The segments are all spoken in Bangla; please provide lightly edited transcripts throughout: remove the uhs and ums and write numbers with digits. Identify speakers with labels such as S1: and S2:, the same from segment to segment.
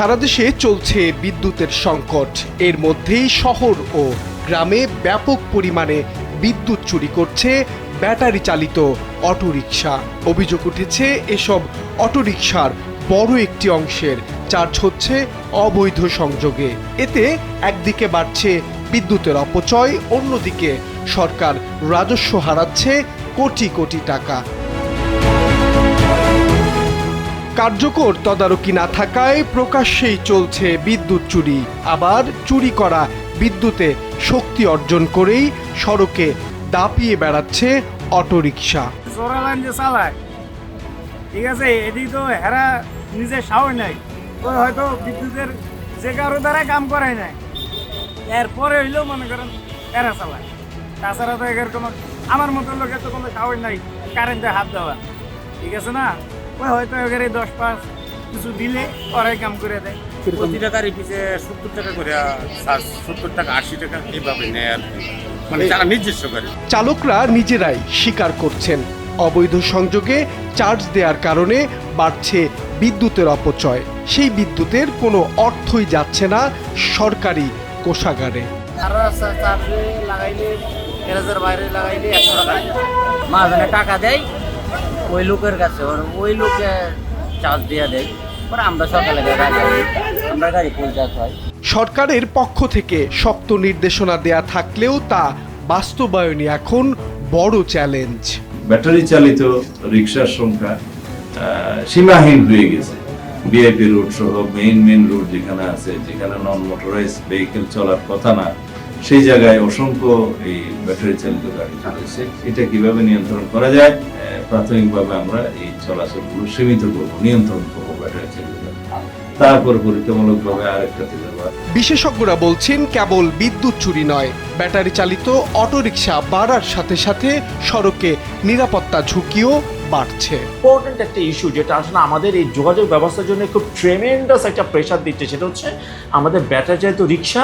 S1: সারা দেশে চলছে বিদ্যুতের সংকট। এর মধ্যেই শহর ও গ্রামে ব্যাপক পরিমাণে বিদ্যুৎ চুরি করছে ব্যাটারি চালিত অটোরিকশা। অভিযোগ উঠেছে এসব অটোরিকশার বড় একটি অংশের চার্জ হচ্ছে অবৈধ সংযোগে। এতে একদিকে বাড়ছে বিদ্যুতের অপচয়, অন্যদিকে সরকার রাজস্ব হারাচ্ছে কোটি কোটি টাকা। কার্যকর তদারকি না থাকায় প্রকাশ্যেই চলছে বিদ্যুৎ চুরি। আবার চুরি করা বিদ্যুতে শক্তি অর্জন করেই সড়কে দাপিয়ে বেড়াচ্ছে অটোরিকশা।
S2: ঠিক আছে, এদিকে তো হেরা নিজে সাহস নাই, ওই হয়তো বিদ্যুতের যে কারো দ্বারা কাম করাই নাই, এরপরে হইলেও মনে করেন এরা চালায়। তাছাড়া তো এর কোনো আমার মতো লোকের তো কোনো সাহস নাই কারেন্টে হাত দেওয়া। ঠিক আছে না, ওই হয়তো এগারে 10-5 কিছু দিলে ওরাই কাম করে দেয়।
S3: প্রতি টাকার পিছে 70 টাকা করে, 70 টাকা 80 টাকা এইভাবে নেয় আর কি, মানে যারা নিজস্ব করে।
S1: চালকরা নিজেরাই স্বীকার করছেন অবৈধ সংযোগে চার্জ দেওয়ার কারণে বাড়ছে বিদ্যুতের অপচয়। সেই বিদ্যুতের কোনো অর্থই যাচ্ছে না সরকারি কোষাগারে।
S4: মাঝখানে টাকা দেয় ওই লোকের কাছে, ওই লোকে চার্জ দিয়ে দেয়, পরে আমরা সকালে আমরা গাড়ি পৌঁছাতে হয়।
S1: সরকারের পক্ষ থেকে শক্ত নির্দেশনা দেয়া থাকলেও তা বাস্তবায়নে এখন বড় চ্যালেঞ্জ।
S5: ব্যাটারি চালিত রিক্সার সংখ্যা সীমাহীন হয়ে গেছে। ভিআইপি রুট সহ মেইন রুট যেখানে আছে, যেখানে নন মোটরাইজ ভেহিকেল চলার কথা না, সেই জায়গায় অসংখ্য এই ব্যাটারি চালিত গাড়ি চলেছে। এটা কিভাবে নিয়ন্ত্রণ করা যায়? প্রাথমিকভাবে আমরা এই চলাচলগুলো সীমিত করবো, নিয়ন্ত্রণ করবো ব্যাটারি চালিত গাড়ি, তারপর পরীক্ষামূলকভাবে আরেকটা দিতে পারবো।
S1: বিশেষজ্ঞরা বলছেন কেবল বিদ্যুৎ চুরি নয়, ব্যাটারি চালিত অটোরিকশা বাড়ার সাথে সাথে সড়কে নিরাপত্তা ঝুঁকিও বাড়ছে।
S6: ইম্পর্টেন্ট একটা ইস্যু যেটা আসলে আমাদের এই যোগাযোগ ব্যবস্থার জন্য খুব ট্রেমেন্ডাস একটা প্রেশার দিচ্ছে, সেটা হচ্ছে আমাদের ব্যাটারি চালিত রিক্সা,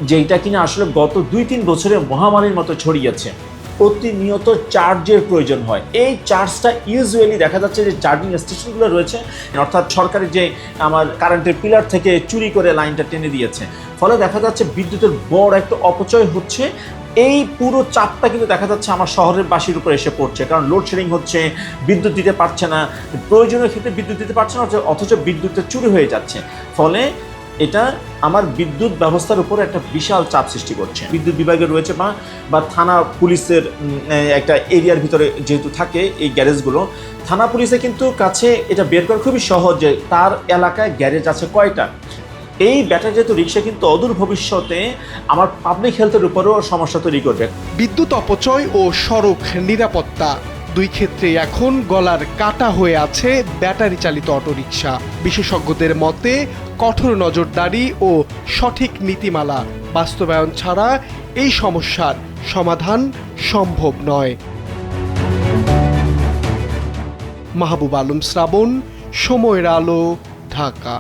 S6: যেটা কিনা আসলে গত 2-3 বছরে মহামারীর মতো ছড়িয়েছে। প্রতিনিয়ত চার্জের প্রয়োজন হয়। এই চার্জটা ইউজুয়ালি দেখা যাচ্ছে যে চার্জিং স্টেশনগুলো রয়েছে, অর্থাৎ সরকারের যে আমার কারেন্টের পিলার থেকে চুরি করে লাইনটা টেনে দিয়েছে, ফলে দেখা যাচ্ছে বিদ্যুতের বড় একটা অপচয় হচ্ছে। এই পুরো চাপটা কিন্তু দেখা যাচ্ছে আমার শহরের বাসীর উপর এসে পড়ছে, কারণ লোডশেডিং হচ্ছে, বিদ্যুৎ দিতে পারছে না, প্রয়োজনীয় ক্ষেত্রে বিদ্যুৎ দিতে পারছে না, অথচ বিদ্যুতের চুরি হয়ে যাচ্ছে। ফলে এটা আমার বিদ্যুৎ ব্যবস্থার উপর একটা বিশাল চাপ সৃষ্টি করছে। বিদ্যুৎ বিভাগে রয়েছে বা থানা পুলিশের একটা এরিয়ার ভিতরে যেহেতু থাকে এই গ্যারেজগুলো, থানা পুলিশের কিন্তু কাছে এটা বের করা খুবই সহজ যে তার এলাকায় গ্যারেজ আছে কয়টা। এই ব্যাটারি চালিত রিক্সা কিন্তু অদূর ভবিষ্যতে আমার পাবলিক হেলথের উপরেও সমস্যা তৈরি করবে।
S1: বিদ্যুৎ অপচয় ও সড়ক নিরাপত্তা দুই ক্ষেত্রে এখন গলার কাটা হয়ে আছে ব্যাটারি চালিত অটোরিকশা। বিশেষজ্ঞদের মতে কঠোর নজরদারি ও সঠিক নীতিমালা বাস্তবায়ন ছাড়া এই সমস্যার সমাধান সম্ভব নয়। মাহবুব আলম শ্রাবণ, সময়ের আলো, ঢাকা।